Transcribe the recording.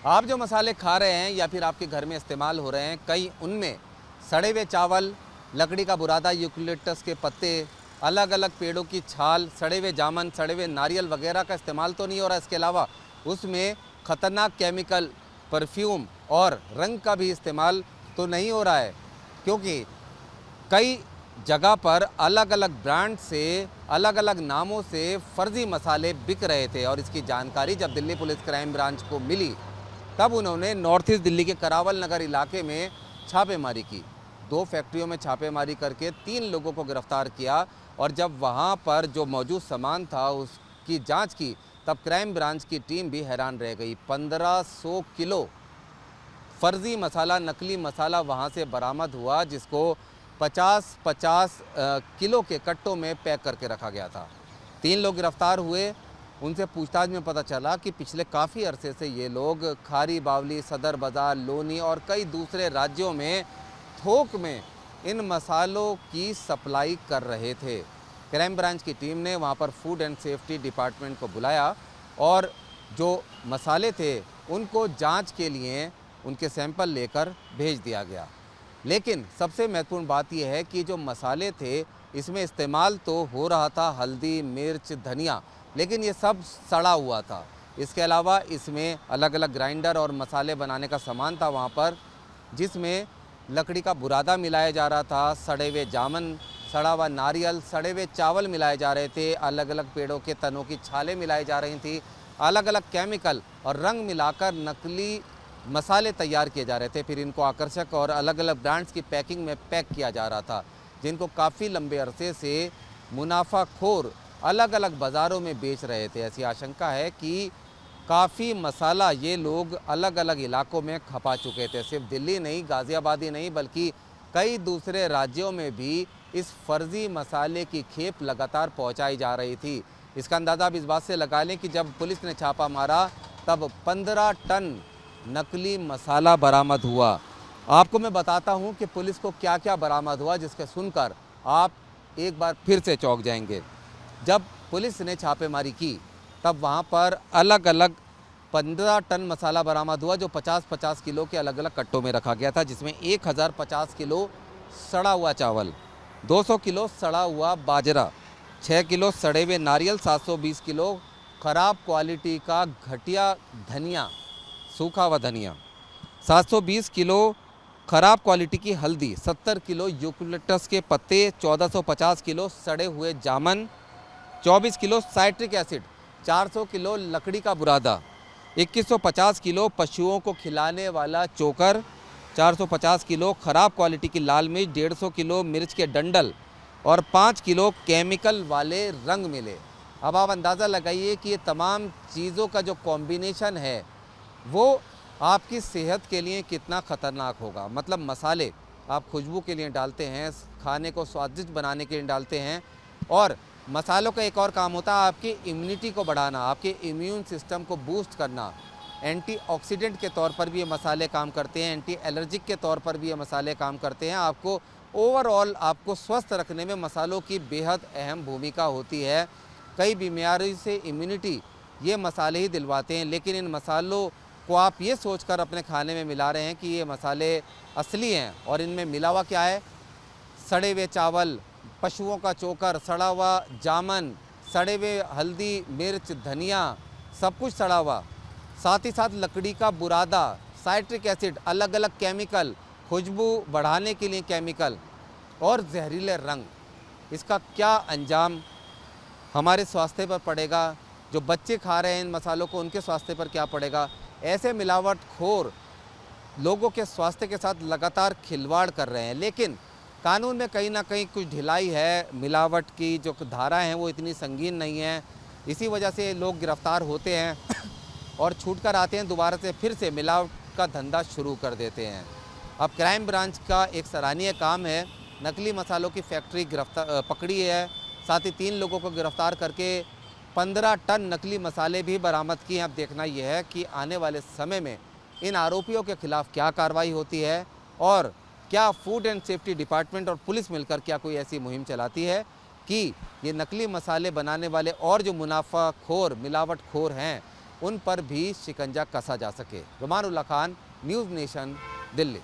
आप जो मसाले खा रहे हैं या फिर आपके घर में इस्तेमाल हो रहे हैं, कई उनमें सड़े हुए चावल, लकड़ी का बुरादा, यूकेलिप्टस के पत्ते, अलग अलग पेड़ों की छाल, सड़े हुए जामुन, सड़े हुए नारियल वगैरह का इस्तेमाल तो नहीं हो रहा। इसके अलावा उसमें ख़तरनाक केमिकल, परफ्यूम और रंग का भी इस्तेमाल तो नहीं हो रहा है, क्योंकि कई जगह पर अलग अलग ब्रांड से, अलग अलग नामों से फर्जी मसाले बिक रहे थे। और इसकी जानकारी जब दिल्ली पुलिस क्राइम ब्रांच को मिली, तब उन्होंने नॉर्थ ईस्ट दिल्ली के करावल नगर इलाके में छापेमारी की। 2 फैक्ट्रियों में छापेमारी करके 3 लोगों को गिरफ्तार किया। और जब वहां पर जो मौजूद सामान था उसकी जांच की, तब क्राइम ब्रांच की टीम भी हैरान रह गई। 1500 किलो फर्जी मसाला, नकली मसाला वहाँ से बरामद हुआ, जिसको 50-50 किलो के कट्टों में पैक करके रखा गया था। 3 लोग गिरफ्तार हुए। उनसे पूछताछ में पता चला कि पिछले काफ़ी अरसे से ये लोग खारी बावली, सदर बाज़ार, लोनी और कई दूसरे राज्यों में थोक में इन मसालों की सप्लाई कर रहे थे। क्राइम ब्रांच की टीम ने वहाँ पर फूड एंड सेफ्टी डिपार्टमेंट को बुलाया और जो मसाले थे उनको जांच के लिए उनके सैंपल लेकर भेज दिया गया। लेकिन सबसे महत्वपूर्ण बात यह है कि जो मसाले थे, इसमें इस्तेमाल तो हो रहा था हल्दी, मिर्च, धनिया, लेकिन ये सब सड़ा हुआ था। इसके अलावा इसमें अलग अलग ग्राइंडर और मसाले बनाने का सामान था वहाँ पर, जिसमें लकड़ी का बुरादा मिलाया जा रहा था, सड़े हुए जामुन, सड़ा हुआ नारियल, सड़े हुए चावल मिलाए जा रहे थे, अलग अलग पेड़ों के तनों की छालें मिलाई जा रही थी, अलग अलग केमिकल और रंग मिलाकर नकली मसाले तैयार किए जा रहे थे। फिर इनको आकर्षक और अलग अलग ब्रांड्स की पैकिंग में पैक किया जा रहा था, जिनको काफ़ी लंबे अरसे से मुनाफाखोर अलग अलग बाज़ारों में बेच रहे थे। ऐसी आशंका है कि काफ़ी मसाला ये लोग अलग अलग इलाकों में खपा चुके थे। सिर्फ दिल्ली नहीं, गाज़ियाबाद ही नहीं, बल्कि कई दूसरे राज्यों में भी इस फर्जी मसाले की खेप लगातार पहुंचाई जा रही थी। इसका अंदाज़ा आप इस बात से लगा लें कि जब पुलिस ने छापा मारा, तब 15 टन नकली मसाला बरामद हुआ। आपको मैं बताता हूं कि पुलिस को क्या क्या बरामद हुआ, जिसके सुनकर आप एक बार फिर से चौंक जाएंगे। जब पुलिस ने छापेमारी की, तब वहां पर अलग अलग 15 टन मसाला बरामद हुआ, जो 50-50 किलो के अलग अलग कट्टों में रखा गया था, जिसमें 1050 किलो सड़ा हुआ चावल, 200 किलो सड़ा हुआ बाजरा, 6 किलो सड़े हुए नारियल, 720 किलो खराब क्वालिटी का घटिया धनिया, सूखा हुआ धनिया, 720 किलो खराब क्वालिटी की हल्दी, 70 किलो यूकेलिप्टस के पत्ते, 1450 किलो सड़े हुए जामुन, 24 किलो साइट्रिक एसिड, 400 किलो लकड़ी का बुरादा, 2150 किलो पशुओं को खिलाने वाला चोकर, 450 किलो खराब क्वालिटी की लाल मिर्च, 150 किलो मिर्च के डंडल और 5 किलो केमिकल वाले रंग मिले। अब आप अंदाज़ा लगाइए कि ये तमाम चीज़ों का जो कॉम्बिनेशन है वो आपकी सेहत के लिए कितना ख़तरनाक होगा। मतलब मसाले आप खुशबू के लिए डालते हैं, खाने को स्वादिष्ट बनाने के लिए डालते हैं, और मसालों का एक और काम होता है आपकी इम्यूनिटी को बढ़ाना, आपके इम्यून सिस्टम को बूस्ट करना। एंटीऑक्सीडेंट के तौर पर भी ये मसाले काम करते हैं, एंटी एलर्जिक के तौर पर भी ये मसाले काम करते हैं। आपको ओवरऑल आपको स्वस्थ रखने में मसालों की बेहद अहम भूमिका होती है। कई बीमारी से इम्यूनिटी ये मसाले ही दिलवाते हैं, लेकिन इन मसालों को आप ये सोचकर अपने खाने में मिला रहे हैं कि ये मसाले असली हैं, और इनमें मिला हुआ क्या है? सड़े हुए चावल, पशुओं का चोकर, सड़ा हुआ जामुन, सड़े हुए हल्दी, मिर्च, धनिया, सब कुछ सड़ा हुआ, साथ ही साथ लकड़ी का बुरादा, साइट्रिक एसिड, अलग अलग केमिकल, खुशबू बढ़ाने के लिए केमिकल और जहरीले रंग। इसका क्या अंजाम हमारे स्वास्थ्य पर पड़ेगा? जो बच्चे खा रहे हैं इन मसालों को, उनके स्वास्थ्य पर क्या पड़ेगा? ऐसे मिलावटखोर लोगों के स्वास्थ्य के साथ लगातार खिलवाड़ कर रहे हैं, लेकिन कानून में कहीं ना कहीं कुछ ढिलाई है। मिलावट की जो धाराएं हैं वो इतनी संगीन नहीं है, इसी वजह से लोग गिरफ्तार होते हैं और छूट कर आते हैं, दोबारा से फिर से मिलावट का धंधा शुरू कर देते हैं। अब क्राइम ब्रांच का एक सराहनीय काम है, नकली मसालों की फैक्ट्री पकड़ी है, साथ ही 3 लोगों को गिरफ्तार करके 15 टन नकली मसाले भी बरामद किए। अब देखना यह है कि आने वाले समय में इन आरोपियों के खिलाफ क्या कार्रवाई होती है, और क्या फूड एंड सेफ्टी डिपार्टमेंट और पुलिस मिलकर क्या कोई ऐसी मुहिम चलाती है कि ये नकली मसाले बनाने वाले और जो मुनाफाखोर, मिलावटखोर हैं, उन पर भी शिकंजा कसा जा सके। रुमान उल्लाह खान, न्यूज़ नेशन, दिल्ली।